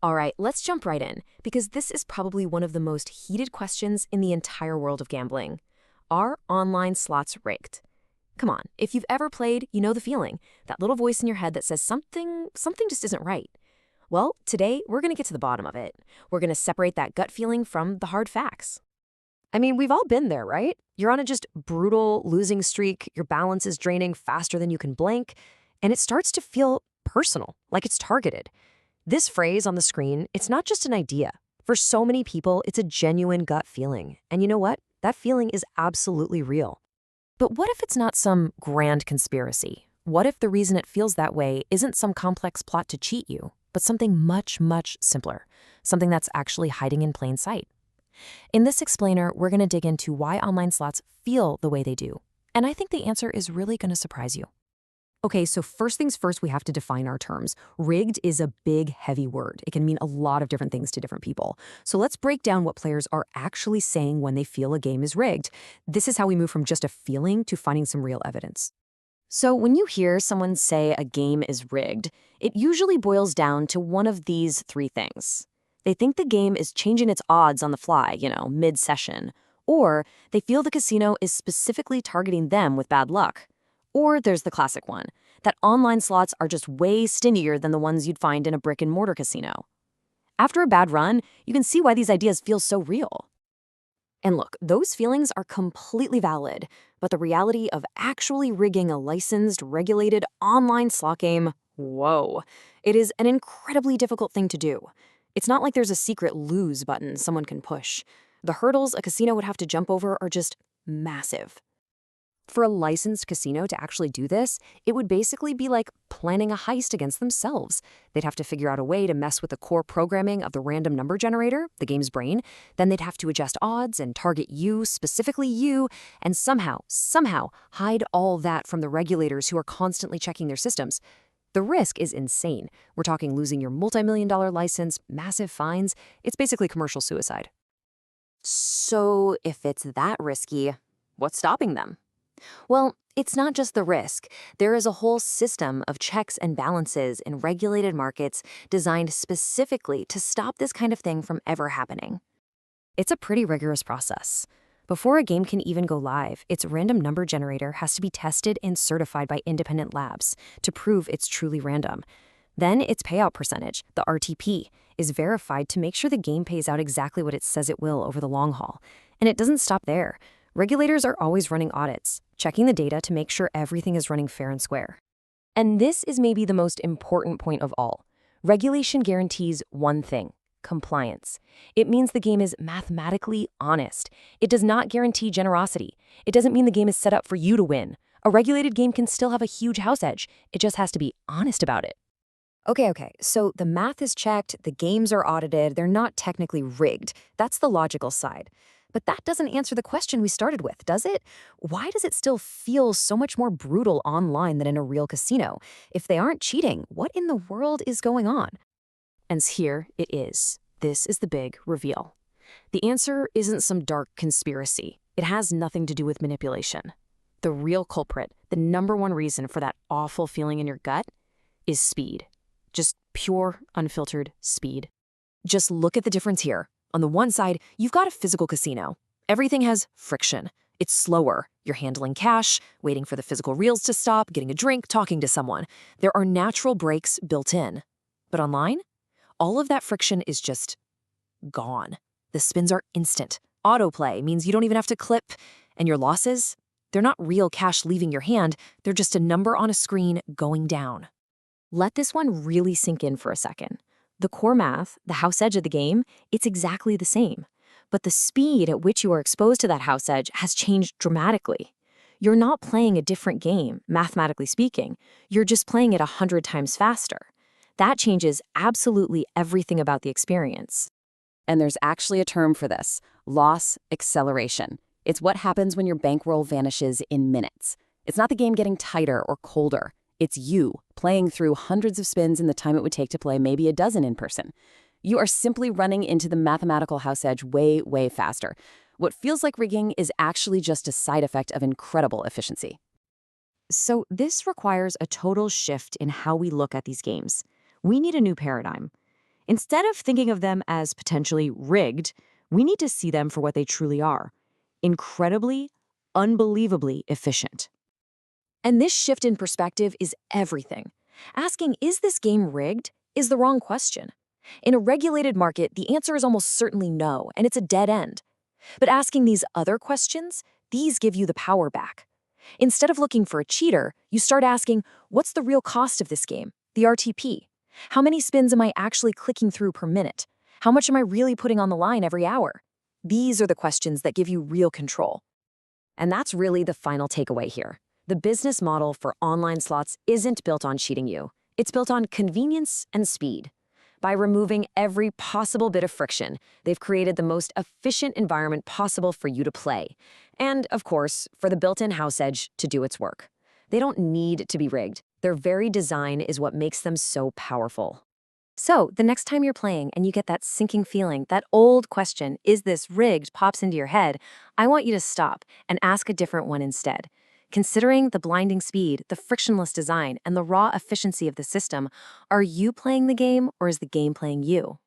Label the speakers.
Speaker 1: All right, let's jump right in, because this is probably one of the most heated questions in the entire world of gambling. Are online slots rigged? Come on, if you've ever played, you know the feeling. That little voice in your head that says something just isn't right. Well, today we're going to get to the bottom of it. We're going to separate that gut feeling from the hard facts. I mean, we've all been there, right? You're on a just brutal losing streak, your balance is draining faster than you can blink, and it starts to feel personal, like it's targeted. This phrase on the screen, it's not just an idea. For so many people, it's a genuine gut feeling. And you know what? That feeling is absolutely real. But what if it's not some grand conspiracy? What if the reason it feels that way isn't some complex plot to cheat you, but something much, much simpler? Something that's actually hiding in plain sight. In this explainer, we're going to dig into why online slots feel the way they do. And I think the answer is really going to surprise you. Okay, so first things first, we have to define our terms. Rigged is a big, heavy word. It can mean a lot of different things to different people. So let's break down what players are actually saying when they feel a game is rigged. This is how we move from just a feeling to finding some real evidence. So when you hear someone say a game is rigged, it usually boils down to one of these three things. They think the game is changing its odds on the fly, mid-session. Or they feel the casino is specifically targeting them with bad luck. Or there's the classic one, that online slots are just way stingier than the ones you'd find in a brick-and-mortar casino. After a bad run, you can see why these ideas feel so real. And look, those feelings are completely valid, but the reality of actually rigging a licensed, regulated online slot game, whoa, it is an incredibly difficult thing to do. It's not like there's a secret lose button someone can push. The hurdles a casino would have to jump over are just massive. For a licensed casino to actually do this, it would basically be like planning a heist against themselves. They'd have to figure out a way to mess with the core programming of the random number generator, the game's brain. Then they'd have to adjust odds and target you, specifically you, and somehow hide all that from the regulators who are constantly checking their systems. The risk is insane. We're talking losing your multi-million-dollar license, massive fines. It's basically commercial suicide. So if it's that risky, what's stopping them? Well, it's not just the risk. There is a whole system of checks and balances in regulated markets designed specifically to stop this kind of thing from ever happening. It's a pretty rigorous process. Before a game can even go live, its random number generator has to be tested and certified by independent labs to prove it's truly random. Then its payout percentage, the RTP, is verified to make sure the game pays out exactly what it says it will over the long haul. And it doesn't stop there. Regulators are always running audits, checking the data to make sure everything is running fair and square. And this is maybe the most important point of all. Regulation guarantees one thing: compliance. It means the game is mathematically honest. It does not guarantee generosity. It doesn't mean the game is set up for you to win. A regulated game can still have a huge house edge. It just has to be honest about it. Okay, so the math is checked, the games are audited, they're not technically rigged. That's the logical side. But that doesn't answer the question we started with, does it? Why does it still feel so much more brutal online than in a real casino? If they aren't cheating, what in the world is going on? And here it is. This is the big reveal. The answer isn't some dark conspiracy. It has nothing to do with manipulation. The real culprit, the number one reason for that awful feeling in your gut, is speed. Just pure, unfiltered speed. Just look at the difference here. On the one side, you've got a physical casino. Everything has friction. It's slower. You're handling cash, waiting for the physical reels to stop, getting a drink, talking to someone. There are natural breaks built in. But online, all of that friction is just gone. The spins are instant. Autoplay means you don't even have to clip. And your losses? They're not real cash leaving your hand. They're just a number on a screen going down. Let this one really sink in for a second. The core math, the house edge of the game, it's exactly the same. But the speed at which you are exposed to that house edge has changed dramatically. You're not playing a different game, mathematically speaking. You're just playing it 100 times faster. That changes absolutely everything about the experience.
Speaker 2: And there's actually a term for this: loss acceleration. It's what happens when your bankroll vanishes in minutes. It's not the game getting tighter or colder. It's you playing through hundreds of spins in the time it would take to play maybe a dozen in person. You are simply running into the mathematical house edge way, way faster. What feels like rigging is actually just a side effect of incredible efficiency.
Speaker 1: So this requires a total shift in how we look at these games. We need a new paradigm.
Speaker 3: Instead of thinking of them as potentially rigged, we need to see them for what they truly are: incredibly, unbelievably efficient.
Speaker 1: And this shift in perspective is everything. Asking, is this game rigged, is the wrong question. In a regulated market, the answer is almost certainly no, and it's a dead end. But asking these other questions, these give you the power back. Instead of looking for a cheater, you start asking, what's the real cost of this game, the RTP? How many spins am I actually clicking through per minute? How much am I really putting on the line every hour? These are the questions that give you real control.
Speaker 2: And that's really the final takeaway here. The business model for online slots isn't built on cheating you. It's built on convenience and speed. By removing every possible bit of friction, they've created the most efficient environment possible for you to play. And, of course, for the built-in house edge to do its work. They don't need to be rigged. Their very design is what makes them so powerful.
Speaker 1: So, the next time you're playing and you get that sinking feeling, that old question, is this rigged, pops into your head, I want you to stop and ask a different one instead. Considering the blinding speed, the frictionless design, and the raw efficiency of the system, are you playing the game or is the game playing you?